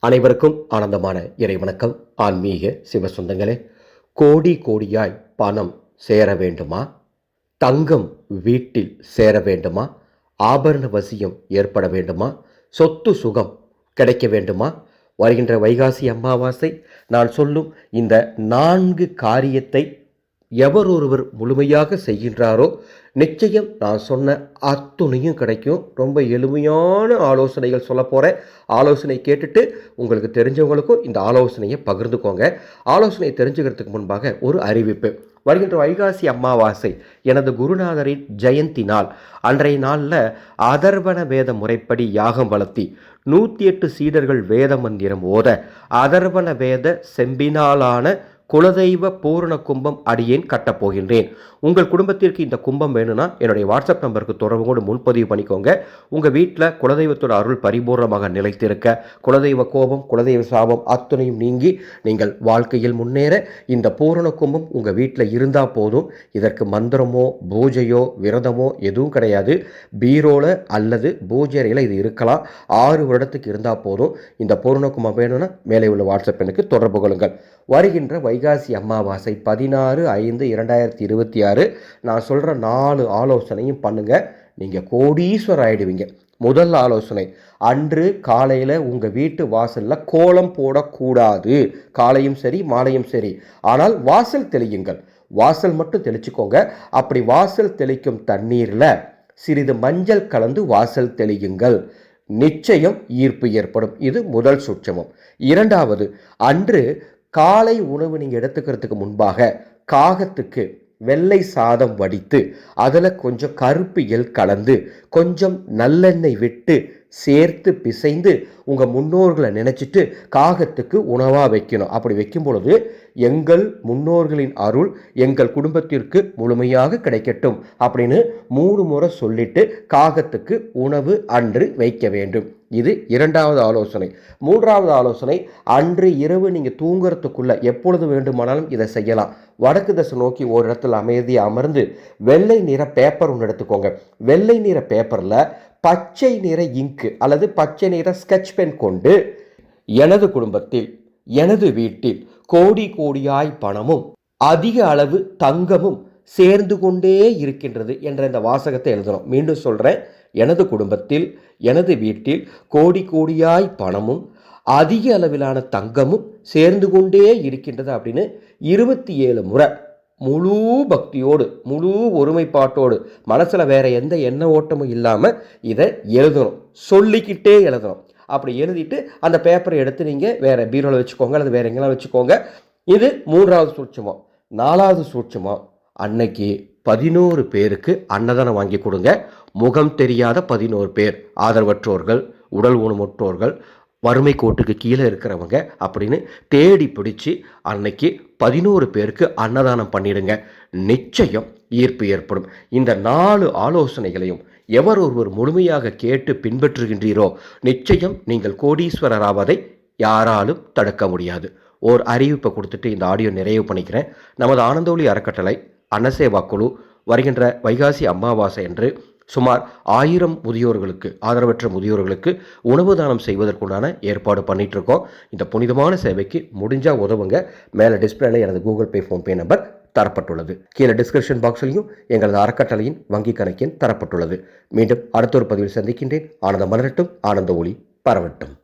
அனைவருக்கும் ஆனந்தமான இறைவணக்கம். ஆன்மீக சிவசொந்தங்களே, கோடி கோடியாய் பணம் சேர வேண்டுமா? தங்கம் வீட்டில் சேர வேண்டுமா? ஆபரண வசியம் ஏற்பட வேண்டுமா? சொத்து சுகம் கிடைக்க வேண்டுமா? வருகின்ற வைகாசி அமாவாசை நான் சொல்லும் இந்த 4 காரியத்தை எவர் ஒருவர் முழுமையாக செய்கின்றாரோ நிச்சயம் நான் சொன்ன அத்துணையும் கிடைக்கும். ரொம்ப எளிமையான ஆலோசனைகள் சொல்ல போகிறேன். ஆலோசனை கேட்டுட்டு உங்களுக்கு தெரிஞ்சவங்களுக்கும் இந்த ஆலோசனையை பகிர்ந்துக்கோங்க. ஆலோசனை தெரிஞ்சுக்கிறதுக்கு முன்பாக ஒரு அறிவிப்பு. வருகின்ற வைகாசி அமாவாசை எனது குருநாதரின் ஜெயந்தி நாள். அன்றைய நாளில் அதர்வன வேத முறைப்படி யாகம் வளர்த்தி 108 சீடர்கள் வேத மந்திரம் ஓத அதர்வன வேத செம்பினாலான குலதெய்வ பூரண கும்பம் அடியேன் கட்டப்போகின்றேன். உங்கள் குடும்பத்திற்கு இந்த கும்பம் வேணும்னா என்னுடைய வாட்ஸ்அப் நம்பருக்கு தொடர்பு கொண்டு முன்பதிவு பண்ணிக்கோங்க. உங்கள் வீட்டில் குலதெய்வத்தோட அருள் பரிபூர்ணமாக நிலைத்திருக்க, குலதெய்வ கோபம் குலதெய்வ சாபம் அத்துணையும் நீங்கி நீங்கள் வாழ்க்கையில் முன்னேற இந்த பூரண கும்பம் உங்கள் வீட்டில் இருந்தால் போதும். இதற்கு மந்திரமோ பூஜையோ விரதமோ எதுவும் கிடையாது. பீரோல அல்லது பூஜை அறையில் இது இருக்கலாம். 6 வருடத்துக்கு இருந்தால் போதும். இந்த பூரண கும்பம் வேணும்னா மேலே உள்ள வாட்ஸ்அப் எண்ணுக்கு தொடர்பு கொள்ளுங்கள். வருகின்ற வைகாசி அமாவாசை 16/5/2026 நான் சொல்கிற 4 ஆலோசனையும் பண்ணுங்கள். நீங்கள் கோடீஸ்வரர் ஆகிடுவீங்க. முதல் ஆலோசனை, அன்று காலையில் உங்கள் வீட்டு வாசலில் கோலம் போடக்கூடாது. காலையும் சரி மாலையும் சரி. ஆனால் வாசல் தெளியுங்கள். வாசல் மட்டும் தெளிச்சுக்கோங்க. அப்படி வாசல் தெளிக்கும் தண்ணீரில் சிறிது மஞ்சள் கலந்து வாசல் தெளியுங்கள். நிச்சயம் ஈர்ப்பு ஏற்படும். இது முதல் சூட்சமம். இரண்டாவது, அன்று காலை உணவு நீங்கள் எடுத்துக்கிறதுக்கு முன்பாக காகத்துக்கு வெள்ளை சாதம் வடித்து அதில் கொஞ்சம் கருப்பு எள் கலந்து கொஞ்சம் நல்லெண்ணெய் விட்டு சேர்த்து பிசைந்து உங்கள் முன்னோர்களை நினச்சிட்டு காகத்துக்கு உணவாக வைக்கணும். அப்படி வைக்கும் பொழுது எங்கள் முன்னோர்களின் அருள் எங்கள் குடும்பத்திற்கு முழுமையாக கிடைக்கட்டும் அப்படின்னு 3 முறை சொல்லிட்டு காகத்துக்கு உணவு அன்று வைக்க வேண்டும். இது இரண்டாவது ஆலோசனை. மூன்றாவது ஆலோசனை, அன்று இரவு நீங்கள் தூங்குறதுக்குள்ள எப்பொழுது வேண்டுமானாலும் இதை செய்யலாம். வடக்கு திசை நோக்கி ஒரு இடத்துல அமைதியாக அமர்ந்து வெள்ளை நிற பேப்பர் ஒன்று எடுத்துக்கோங்க. வெள்ளை நிற பேப்பரில் பச்சை நிற இங்கு அல்லது பச்சை நிற ஸ்கெட்ச் பென் கொண்டு எனது குடும்பத்தில் எனது வீட்டில் கோடி கோடியாய் பணமும் அதிக அளவு தங்கமும் சேர்ந்து கொண்டே இருக்கின்றது என்ற இந்த வாசகத்தை எழுதணும். மீண்டும் சொல்கிறேன், எனது குடும்பத்தில் எனது வீட்டில் கோடி கோடியாய் பணமும் அதிக அளவிலான தங்கமும் சேர்ந்து கொண்டே இருக்கின்றது அப்படின்னு 27 முறை முழு பக்தியோடு முழு ஒருமைப்பாட்டோடு மனசில் வேற எந்த எண்ண ஓட்டமும் இல்லாமல் இதை எழுதணும். சொல்லிக்கிட்டே எழுதணும். அப்படி எழுதிட்டு அந்த பேப்பரை எடுத்து நீங்கள் வேறு பீரோவில் வச்சுக்கோங்க அல்லது வேறு எங்கெல்லாம் வச்சுக்கோங்க. இது 3வது சூட்சமம். 4வது சூட்சமம், அன்னைக்கு 11 பேருக்கு அன்னதானம் வாங்கி கொடுங்க. முகம் தெரியாத 11 பேர், ஆதரவற்றோர்கள், உடல் ஊனமுற்றோர்கள், வறுமை கோட்டுக்கு கீழே இருக்கிறவங்க அப்படின்னு தேடி பிடிச்சி அன்னைக்கு 11 பேருக்கு அன்னதானம் பண்ணிடுங்க. நிச்சயம் ஈர்ப்பு ஏற்படும். இந்த 4 ஆலோசனைகளையும் எவர் ஒருவர் முழுமையாக கேட்டு பின்பற்றுகின்றீரோ நிச்சயம் நீங்கள் கோடீஸ்வரர் ஆவதை யாராலும் தடுக்க முடியாது. ஓர் அறிவிப்பை கொடுத்துட்டு இந்த ஆடியோ நிறைவு பண்ணிக்கிறேன். நமது ஆனந்தஒளி அறக்கட்டளை அன்னசேவா குழு வருகின்ற வைகாசி அமாவாசை என்று சுமார் 1000 முதியோர்களுக்கு, ஆதரவற்ற முதியோர்களுக்கு உணவு தானம் செய்வதற்குண்டான ஏற்பாடு பண்ணிட்டு இருக்கோம். இந்த புனிதமான சேவைக்கு முடிஞ்சால் உதவுங்க. மேலே டிஸ்பிளேல எனது கூகுள் பே ஃபோன்பே நம்பர் தரப்பட்டுள்ளது. கீழே டிஸ்கிரிப்ஷன் பாக்ஸ்லையும் எங்களது அறக்கட்டளையின் வங்கி கணக்கின் தரப்பட்டுள்ளது. மீண்டும் அடுத்த ஒரு பதிவில் சந்திக்கின்றேன். ஆனந்தம் மலரட்டும், ஆனந்த ஒளி பரவட்டும்.